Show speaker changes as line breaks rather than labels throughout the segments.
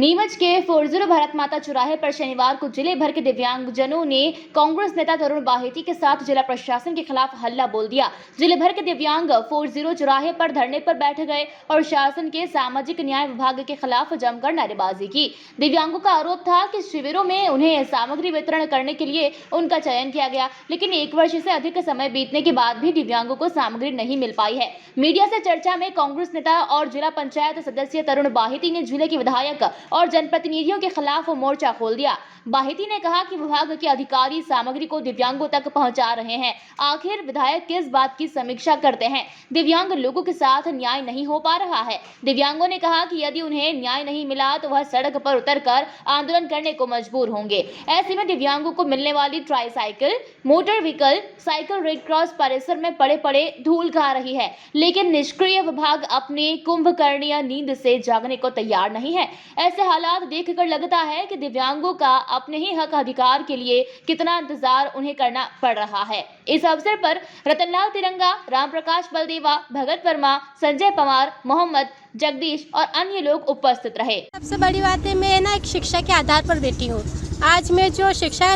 नीमच के 40 भारत माता चौराहे पर शनिवार को जिले भर के दिव्यांगजनों ने कांग्रेस नेता तरुण बाहेती के साथ जिला प्रशासन के खिलाफ हल्ला बोल दिया। जिले भर के दिव्यांग 40 चौराहे पर धरने पर बैठ गए और शासन के सामाजिक न्याय विभाग के खिलाफ जमकर नारेबाजी की। दिव्यांगों का आरोप था कि शिविरों में उन्हें सामग्री वितरण करने के लिए उनका चयन किया गया, लेकिन 1 वर्ष से अधिक समय बीतने के बाद भी दिव्यांगों को सामग्री नहीं मिल पाई है। मीडिया से चर्चा में कांग्रेस नेता और जिला पंचायत सदस्य तरुण बाहेती ने जिले के विधायक और जनप्रतिनिधियों के खिलाफ मोर्चा खोल दिया। बाहेती ने कहा कि विभाग के अधिकारी सामग्री को दिव्यांगों तक पहुंचा रहे हैं। आखिर विधायक किस बात की समीक्षा करते हैं? दिव्यांग लोगों के साथ न्याय नहीं हो पा रहा है। दिव्यांगों ने कहा कि यदि उन्हें न्याय नहीं मिला तो वह सड़क पर उतरकर आंदोलन करने को मजबूर होंगे। ऐसे में दिव्यांगों को मिलने वाली tricycle, motor vehicle, cycle red cross परिसर में पड़े पड़े धूल खा रही है, लेकिन निष्क्रिय विभाग अपने कुंभकर्णीय नींद से जागने को तैयार नहीं है। ऐसे हालात देखकर लगता है कि दिव्यांगों का अपने ही हक अधिकार के लिए कितना इंतजार उन्हें करना पड़ रहा है। इस अवसर पर रतनलाल तिरंगा, रामप्रकाश बलदेवा, भगत वर्मा, संजय पवार, मोहम्मद, जगदीश और अन्य लोग उपस्थित रहे।
सबसे बड़ी बात है, मैं ना एक शिक्षा के आधार पर बैठी हूँ। आज मैं जो शिक्षा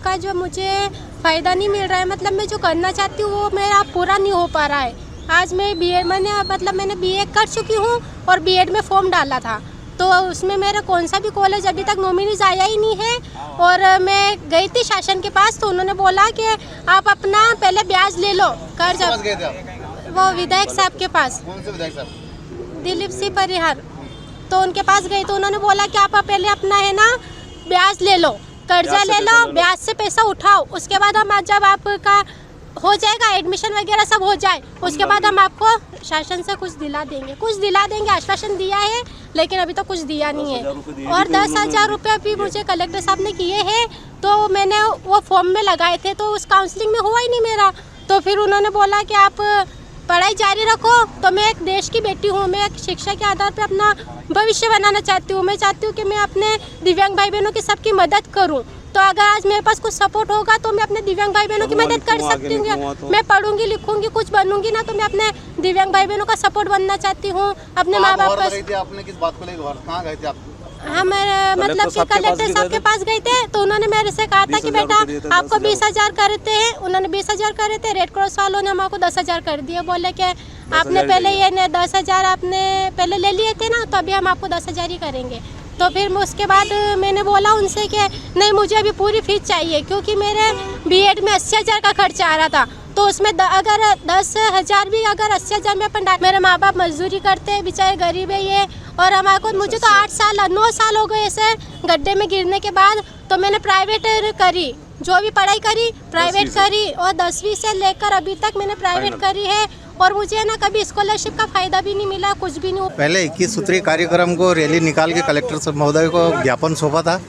का जो मुझे फायदा नहीं मिल रहा है, मतलब मैं जो करना चाहती हूँ वो मेरा पूरा नहीं हो पा रहा है। आज मैं मैंने बीए कर चुकी हूँ और बीएड में फॉर्म डाला था, तो उसमें मेरा कौन सा भी कॉलेज अभी तक नॉमिनीज आया ही नहीं है। और मैं गई थी शासन के पास, तो उन्होंने बोला कि आप अपना पहले ब्याज ले लो कर्ज। वो विधायक साहब के पास,
कौन से विधायक साहब?
दिलीप सिंह परिहार। तो उनके पास गई तो उन्होंने बोला कि आप पहले अपना है ना ब्याज ले लो, कर्जा ले लो, ब्याज से पैसा उठाओ, उसके बाद हम जब आपका हो जाएगा एडमिशन वगैरह सब हो जाए, उसके बाद हम आपको शासन से कुछ दिला देंगे। आश्वासन दिया है, लेकिन अभी तो कुछ दिया नहीं है। और 10,000 रुपये भी मुझे कलेक्टर साहब ने किए हैं, तो मैंने वो फॉर्म में लगाए थे, तो उस काउंसलिंग में हुआ ही नहीं मेरा। तो फिर उन्होंने बोला कि आप पढ़ाई जारी रखो। तो मैं एक देश की बेटी हूँ, मैं एक शिक्षा के आधार पर अपना भविष्य बनाना चाहती हूँ। मैं चाहती हूँ कि मैं अपने दिव्यांग भाई बहनों की सबकी मदद करूँ। तो अगर आज मेरे पास कुछ सपोर्ट होगा तो मैं अपने दिव्यांग भाई बहनों की मदद कर सकती हूँ। मैं पढ़ूंगी लिखूंगी कुछ बनूंगी ना, तो मैं अपने दिव्यांग भाई बहनों का सपोर्ट बनना चाहती हूँ। अपने माँ बाप का।
आपने किस बात को लेकर कहाँ गए थे आप?
हाँ, मैं मतलब कि कलेक्टर साहब के पास गए थे, तो उन्होंने मेरे से कहा था कि बेटा आपको 20,000 करते हैं। उन्होंने 20,000 करे थे, रेड क्रॉस वालों ने हमको 10,000 कर दिए। बोले कि आपने पहले ये 10,000 आपने पहले ले लिए थे ना, तो अभी हम आपको 10,000 ही करेंगे। तो फिर उसके बाद मैंने बोला उनसे कि नहीं, मुझे अभी पूरी फीस चाहिए, क्योंकि मेरे बीएड में 80,000 का खर्चा आ रहा था। तो उसमें अगर 10,000 भी अगर 80,000 में अपन मेरे माँ बाप मजदूरी करते हैं, बेचारे गरीब है ये। और हमारे को मुझे तो 9 साल हो गए ऐसे गड्ढे में गिरने के बाद। तो मैंने प्राइवेट करी, जो भी पढ़ाई करी प्राइवेट करी, और 10वीं से लेकर अभी तक मैंने प्राइवेट करी है। और मुझे ना कभी स्कॉलरशिप का फायदा भी नहीं मिला, कुछ भी नहीं।
पहले 21 सूत्री कार्यक्रम को रैली निकाल के कलेक्टर महोदय को ज्ञापन सौंपा था,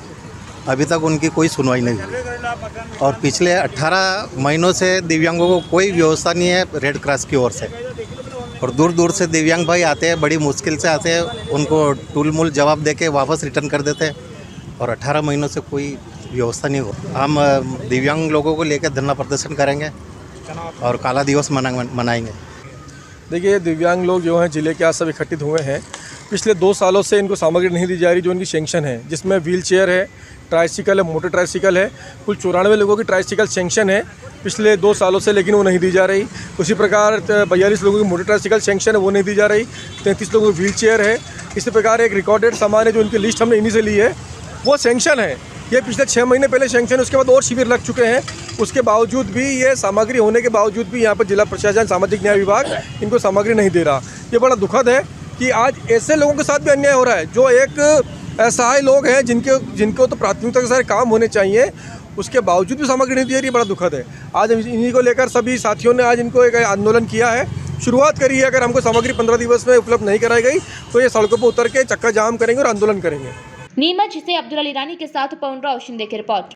अभी तक उनकी कोई सुनवाई नहीं हुई। और पिछले 18 महीनों से दिव्यांगों को कोई व्यवस्था नहीं है रेड क्रॉस की ओर से। और दूर दूर से दिव्यांग भाई आते हैं, बड़ी मुश्किल से आते हैं, उनको टूल-मूल जवाब दे के वापस रिटर्न कर देते हैं। और 18 महीनों से कोई व्यवस्था नहीं हो। हम दिव्यांग लोगों को लेकर धरना प्रदर्शन करेंगे और काला दिवस मनाएंगे।
देखिए, दिव्यांग लोग जो हैं जिले के आज सब इकट्ठित हुए हैं। पिछले 2 सालों से इनको सामग्री नहीं दी जा रही जो इनकी सैंक्शन है, जिसमें व्हील चेयर है, ट्राईसाइकिल है, मोटर ट्राईसाइकिल है। कुल 94 लोगों की ट्राईसाइकिल सैंक्शन है पिछले 2 सालों से, लेकिन वो नहीं दी जा रही। उसी प्रकार 42 लोगों की मोटर ट्राईसाइकिल सैंक्शन है, वो नहीं दी जा रही। 33 लोगों की व्हील चेयर है। इसी प्रकार एक रिकॉर्डेड सामान है जो इनकी लिस्ट हमने इन्हीं से ली है, वो सैंक्शन है। ये पिछले 6 महीने पहले सैंक्शन है, उसके बाद और शिविर लग चुके हैं। उसके बावजूद भी, ये सामग्री होने के बावजूद भी यहाँ पर जिला प्रशासन, सामाजिक न्याय विभाग इनको सामग्री नहीं दे रहा। ये बड़ा दुखद है कि आज ऐसे लोगों के साथ भी अन्याय हो रहा है, जो एक असहाय लोग हैं, जिनको तो प्राथमिकता के सारे काम होने चाहिए, उसके बावजूद भी सामग्री नहीं दी जा रही। बड़ा दुखद है। आज इन्हीं को लेकर सभी साथियों ने आज इनको एक आंदोलन किया है, शुरुआत करी है। अगर हमको सामग्री 15 दिवस में उपलब्ध नहीं कराई गई तो ये सड़कों पर उतर के चक्का जाम करेंगे और आंदोलन करेंगे।
नीमच से अब्दुल अली रानी के साथ पवन राव शिंदे की रिपोर्ट।